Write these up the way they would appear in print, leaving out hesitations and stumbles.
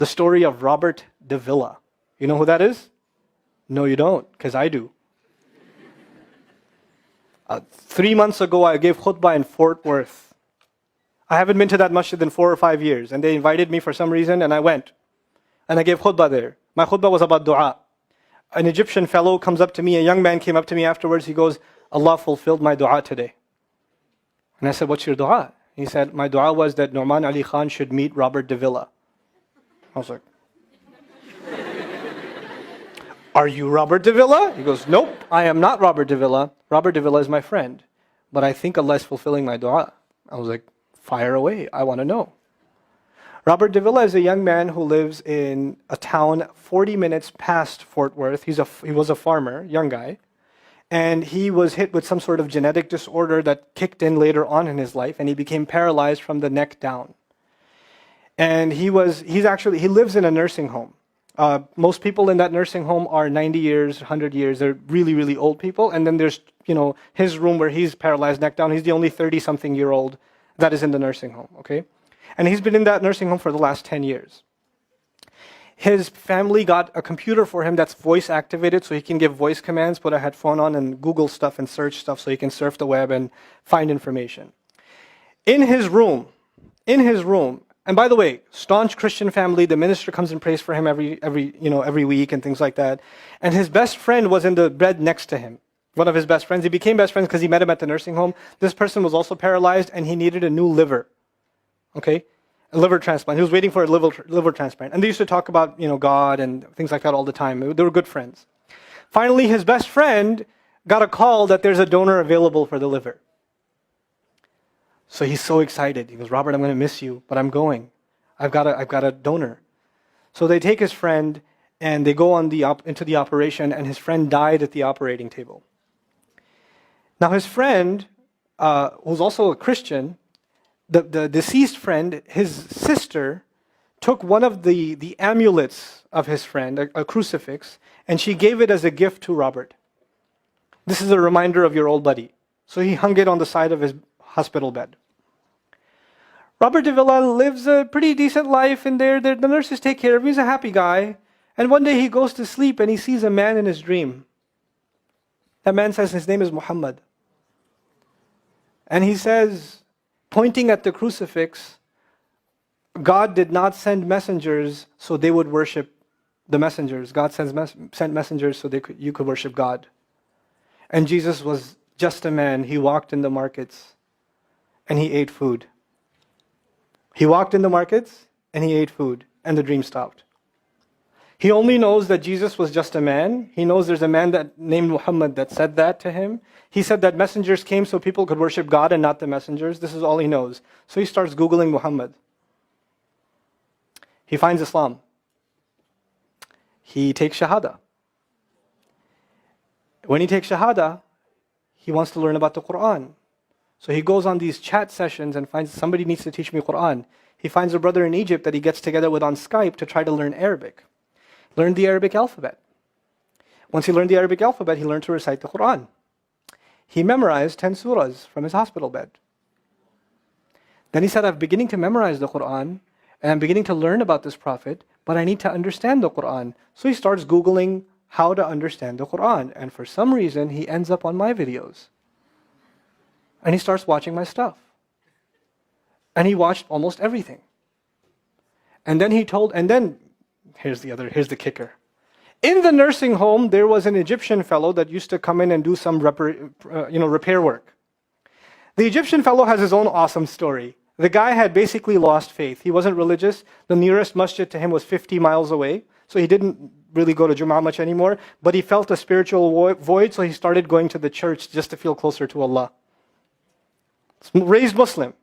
The story of Robert Devilla. You know who that is? No, you don't, because I do. 3 months ago, I gave khutbah in Fort Worth. I haven't been to that masjid in 4 or 5 years, and they invited me for some reason, and I went. And I gave khutbah there. My khutbah was about dua. An Egyptian fellow comes up to me, a young man came up to me afterwards, he goes, Allah fulfilled my dua today. And I said, what's your dua? He said, my dua was that Nouman Ali Khan should meet Robert Devilla. I was like, are you Robert Devilla? He goes, nope, I am not Robert Devilla. Robert Devilla is my friend. But I think Allah is fulfilling my dua. I was like, fire away, I want to know. Robert Devilla is a young man who lives in a town 40 minutes past Fort Worth. He was a farmer, young guy. And he was hit with some sort of genetic disorder that kicked in later on in his life, and he became paralyzed from the neck down. And he lives in a nursing home. Most people in that nursing home are 90 years, 100 years. They're really, really old people. And then there's, his room where he's paralyzed neck down. He's the only 30-something-year-old that is in the nursing home, okay? And he's been in that nursing home for the last 10 years. His family got a computer for him that's voice activated, so he can give voice commands, put a headphone on and Google stuff and search stuff so he can surf the web and find information. In his room, and by the way, staunch Christian family, the minister comes and prays for him every week and things like that. And his best friend was in the bed next to him. One of his best friends. He became best friends because he met him at the nursing home. This person was also paralyzed and he needed a new liver. Okay? A liver transplant. He was waiting for a liver transplant. And they used to talk about, God and things like that all the time. They were good friends. Finally, his best friend got a call that there's a donor available for the liver. So he's so excited. He goes, Robert, I'm going to miss you, but I'm going. I've got a donor. So they take his friend and they go into the operation, and his friend died at the operating table. Now his friend, who's also a Christian, the deceased friend, his sister, took one of the amulets of his friend, a crucifix, and she gave it as a gift to Robert. This is a reminder of your old buddy. So he hung it on the side of his hospital bed. Robert Devilla lives a pretty decent life in there. The nurses take care of him. He's a happy guy. And one day he goes to sleep and he sees a man in his dream. That man says his name is Muhammad. And he says, pointing at the crucifix, God did not send messengers so they would worship the messengers. God sent messengers so you could worship God. And Jesus was just a man. He walked in the markets and he ate food. He walked in the markets and he ate food, and the dream stopped. He only knows that Jesus was just a man. He knows there's a man named Muhammad that said that to him. He said that messengers came so people could worship God and not the messengers. This is all he knows. So he starts Googling Muhammad. He finds Islam. He takes Shahada. When he takes Shahada, he wants to learn about the Quran. So he goes on these chat sessions and finds somebody needs to teach me Quran. He finds a brother in Egypt that he gets together with on Skype to try to learn Arabic. Learn the Arabic alphabet. Once he learned the Arabic alphabet, he learned to recite the Quran. He memorized 10 surahs from his hospital bed. Then he said, I'm beginning to memorize the Quran, and I'm beginning to learn about this prophet, but I need to understand the Quran. So he starts Googling how to understand the Quran. And for some reason, he ends up on my videos. And he starts watching my stuff. And he watched almost everything. And then here's the kicker. In the nursing home, there was an Egyptian fellow that used to come in and do some repair work. The Egyptian fellow has his own awesome story. The guy had basically lost faith. He wasn't religious. The nearest masjid to him was 50 miles away. So he didn't really go to Jum'ah much anymore. But he felt a spiritual void, so he started going to the church just to feel closer to Allah. Raised Muslim.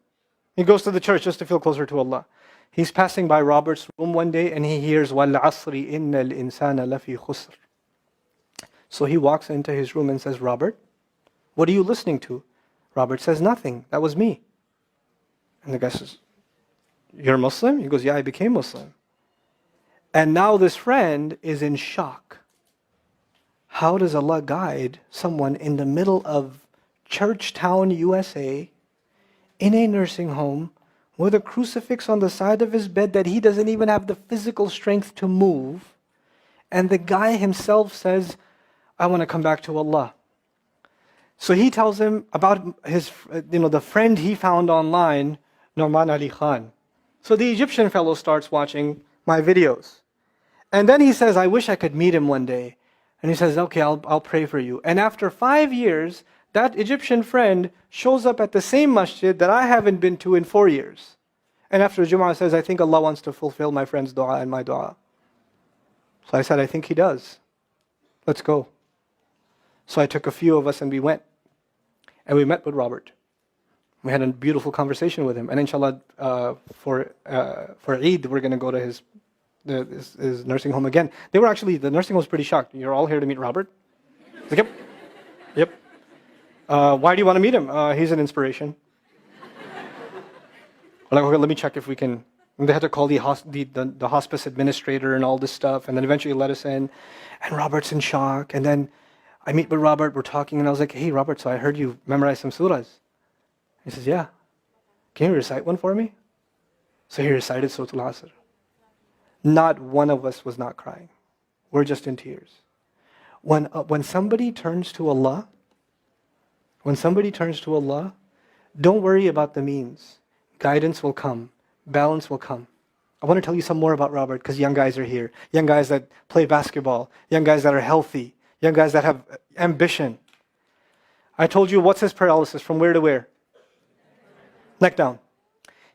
He goes to the church just to feel closer to Allah. He's passing by Robert's room one day and he hears, وَالْعَصْرِ إِنَّ الْإِنسَانَ لَفِي خُسْرٍ. So he walks into his room and says, Robert, what are you listening to? Robert says, nothing. That was me. And the guy says, you're Muslim? He goes, yeah, I became Muslim. And now this friend is in shock. How does Allah guide someone in the middle of Churchtown, USA, in a nursing home, with a crucifix on the side of his bed that he doesn't even have the physical strength to move. And the guy himself says, I want to come back to Allah. So he tells him about his, the friend he found online, Nouman Ali Khan. So the Egyptian fellow starts watching my videos. And then he says, I wish I could meet him one day. And he says, okay, I'll pray for you. And after 5 years, that Egyptian friend shows up at the same masjid that I haven't been to in 4 years. And after Jumu'ah says, I think Allah wants to fulfill my friend's dua and my dua. So I said, I think He does. Let's go. So I took a few of us and we went. And we met with Robert. We had a beautiful conversation with him. And inshallah, for Eid, we're going to go to his nursing home again. The nursing home was pretty shocked. You're all here to meet Robert? Like, yep. Yep. Why do you want to meet him? He's an inspiration. I'm like, okay, let me check if we can. And they had to call the hospice administrator and all this stuff, and then eventually let us in. And Robert's in shock. And then I meet with Robert, we're talking, and I was like, hey, Robert, so I heard you memorize some surahs. He says, yeah. Can you recite one for me? So he recited Surah Al-Asr. Not one of us was not crying. We're just in tears. When somebody turns to Allah, don't worry about the means. Guidance will come. Balance will come. I want to tell you some more about Robert because young guys are here. Young guys that play basketball. Young guys that are healthy. Young guys that have ambition. I told you what's his paralysis, from where to where? Neck down.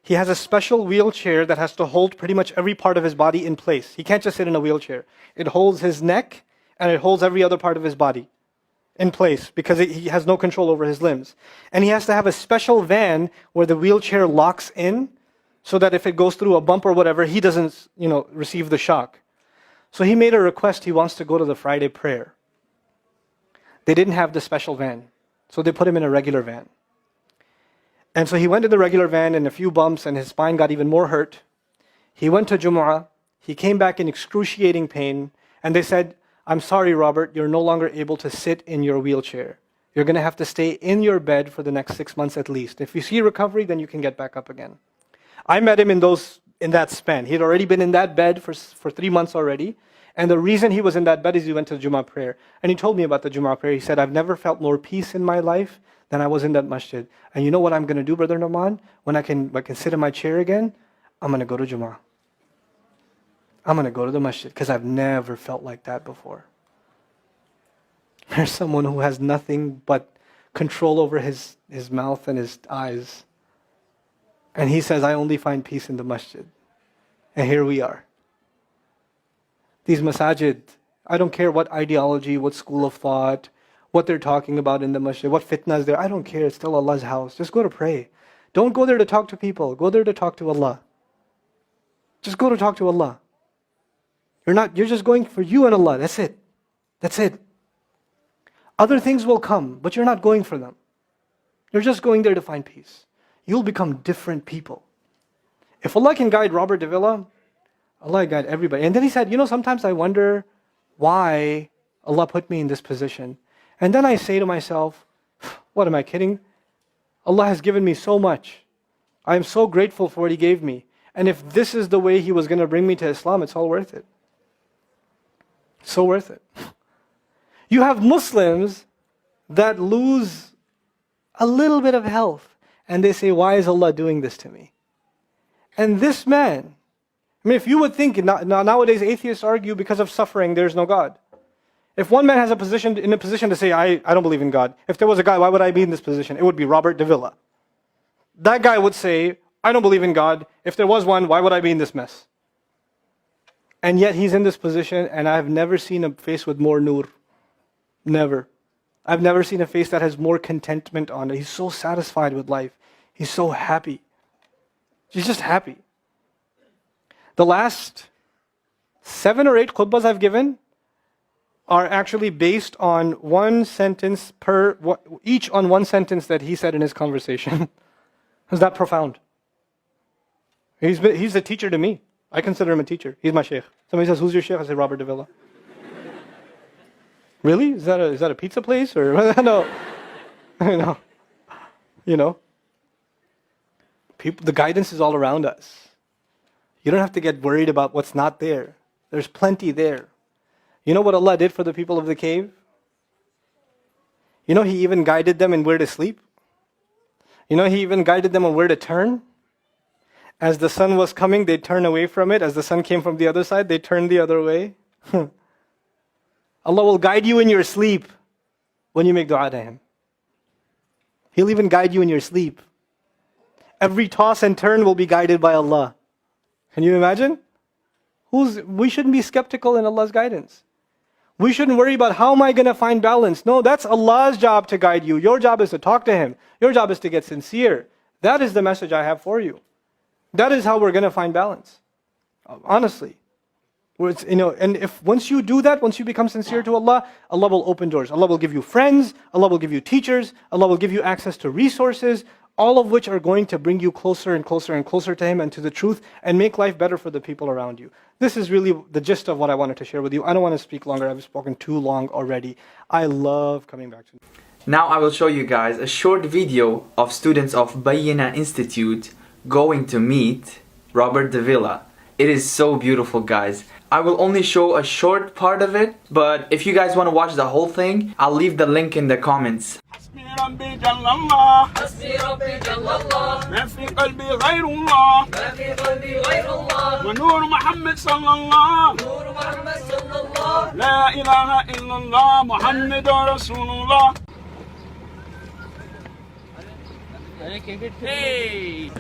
He has a special wheelchair that has to hold pretty much every part of his body in place. He can't just sit in a wheelchair. It holds his neck and it holds every other part of his body in place because he has no control over his limbs. And he has to have a special van where the wheelchair locks in so that if it goes through a bump or whatever, he doesn't, receive the shock. So he made a request. He wants to go to the Friday prayer. They didn't have the special van, so they put him in a regular van. And so he went in the regular van and a few bumps and his spine got even more hurt. He went to Jumu'ah. He came back in excruciating pain. And they said, I'm sorry, Robert, you're no longer able to sit in your wheelchair. You're going to have to stay in your bed for the next 6 months at least. If you see recovery, then you can get back up again. I met him in that span. He had already been in that bed for 3 months already. And the reason he was in that bed is he went to the Jumu'ah prayer. And he told me about the Jumu'ah prayer. He said, I've never felt more peace in my life than I was in that masjid. And you know what I'm going to do, Brother Nouman? When I can sit in my chair again, I'm going to go to Jumu'ah. I'm going to go to the masjid because I've never felt like that before. There's someone who has nothing but control over his mouth and his eyes. And he says, I only find peace in the masjid. And here we are. These masajid, I don't care what ideology, what school of thought, what they're talking about in the masjid, what fitna is there. I don't care. It's still Allah's house. Just go to pray. Don't go there to talk to people. Go there to talk to Allah. Just go to talk to Allah. You're just going for you and Allah. That's it. That's it. Other things will come, but you're not going for them. You're just going there to find peace. You'll become different people. If Allah can guide Robert Devilla, Allah guide everybody. And then he said, sometimes I wonder why Allah put me in this position. And then I say to myself, what am I kidding? Allah has given me so much. I am so grateful for what He gave me. And if this is the way He was going to bring me to Islam, it's all worth it. So worth it. You have Muslims that lose a little bit of health and they say, why is Allah doing this to me? And this man, if you would think, nowadays atheists argue because of suffering, there's no God. If one man has in a position to say, I don't believe in God. If there was a guy, why would I be in this position? It would be Robert Devilla. That guy would say, I don't believe in God. If there was one, why would I be in this mess? And yet he's in this position, and I've never seen a face with more nur. Never. I've never seen a face that has more contentment on it. He's so satisfied with life. He's so happy. He's just happy. The last 7 or 8 khutbahs I've given are actually based on one sentence each on one sentence that he said in his conversation. Is that profound? He's a teacher to me. I consider him a teacher. He's my sheikh. Somebody says, who's your sheikh? I say, Robert Devilla. Really? Is that a pizza place? Or no. The guidance is all around us. You don't have to get worried about what's not there. There's plenty there. You know what Allah did for the people of the cave? You know He even guided them in where to sleep? You know He even guided them on where to turn? As the sun was coming, they'd turn away from it. As the sun came from the other side, they'd turn the other way. Allah will guide you in your sleep when you make dua to Him. He'll even guide you in your sleep. Every toss and turn will be guided by Allah. Can you imagine? We shouldn't be skeptical in Allah's guidance. We shouldn't worry about how am I going to find balance. No, that's Allah's job to guide you. Your job is to talk to Him. Your job is to get sincere. That is the message I have for you. That is how we're going to find balance. Honestly. And if once you do that, once you become sincere to Allah, Allah will open doors. Allah will give you friends. Allah will give you teachers. Allah will give you access to resources, all of which are going to bring you closer and closer and closer to Him and to the truth and make life better for the people around you. This is really the gist of what I wanted to share with you. I don't want to speak longer. I've spoken too long already. I love coming back to it. Now I will show you guys a short video of students of Baayan Institute going to meet Robert Devilla. It is so beautiful, guys. I will only show a short part of it, but if you guys want to watch the whole thing, I'll leave the link in the comments. ربي جل الله حسبي ربي جل الله ما في قلبي غير الله ما في قلبي غير الله ونور محمد صلى الله نور محمد صلى الله لا إله إلا الله محمد رسول الله. Hey.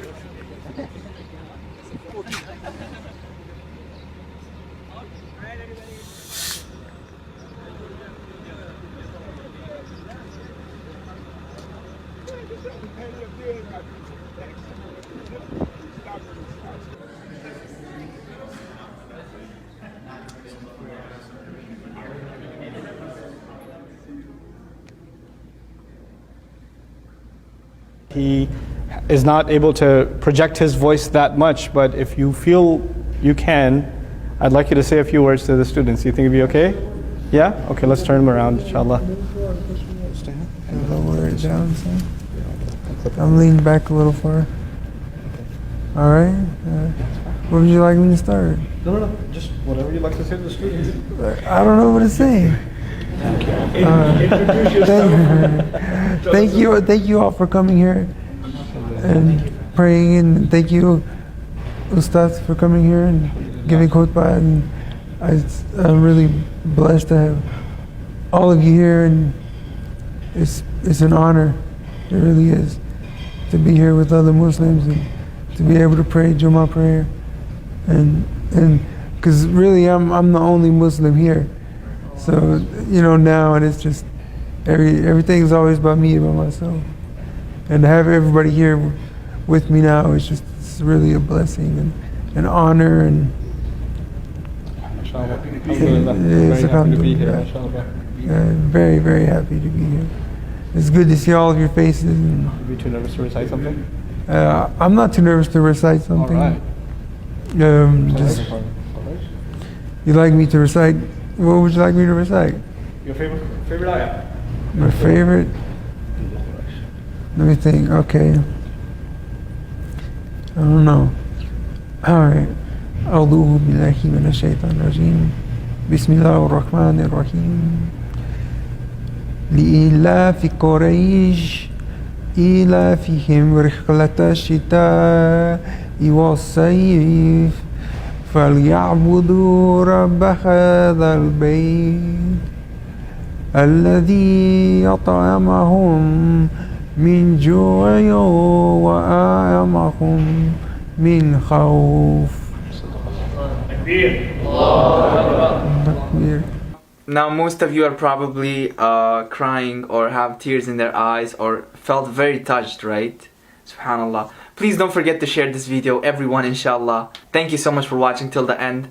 He is not able to project his voice that much, but if you feel you can, I'd like you to say a few words to the students. You think it'd be okay? Yeah? Okay, let's turn them around, inshallah. Lower it down some. I'm leaning back a little far. Alright. Where would you like me to start? No, just whatever you'd like to say to the students. I don't know what to say. Thank you all for coming here and praying, and thank you Ustaz for coming here and giving khutbah, and I'm really blessed to have all of you here, and it's an honor, it really is, to be here with other Muslims and to be able to pray Jummah prayer, and because really I'm the only Muslim here. So, now, and it's just, everything's always about me, about myself. And to have everybody here with me now, it's really a blessing and an honor. And very happy to be here. Very, very happy to be here. It's good to see all of your faces. And, are you too nervous to recite something? I'm not too nervous to recite something. All right. You'd like me to recite? What would you like me to recite? Your favorite ayah? My favorite? Let me think. Okay. I don't know. Alright. أعوذ بالله من الشيطان الرجيم. بسم الله الرحمن الرحيم. لإيلاف قريش إيلافهم رحلة الشتاء والصيف فليعبدوا رب هذا البيت الذي أطعمهم من جوع وآمنهم من خوف. Now most of you are probably crying or have tears in their eyes or felt very touched, right? Subhanallah. Please don't forget to share this video, everyone, inshallah. Thank you so much for watching till the end.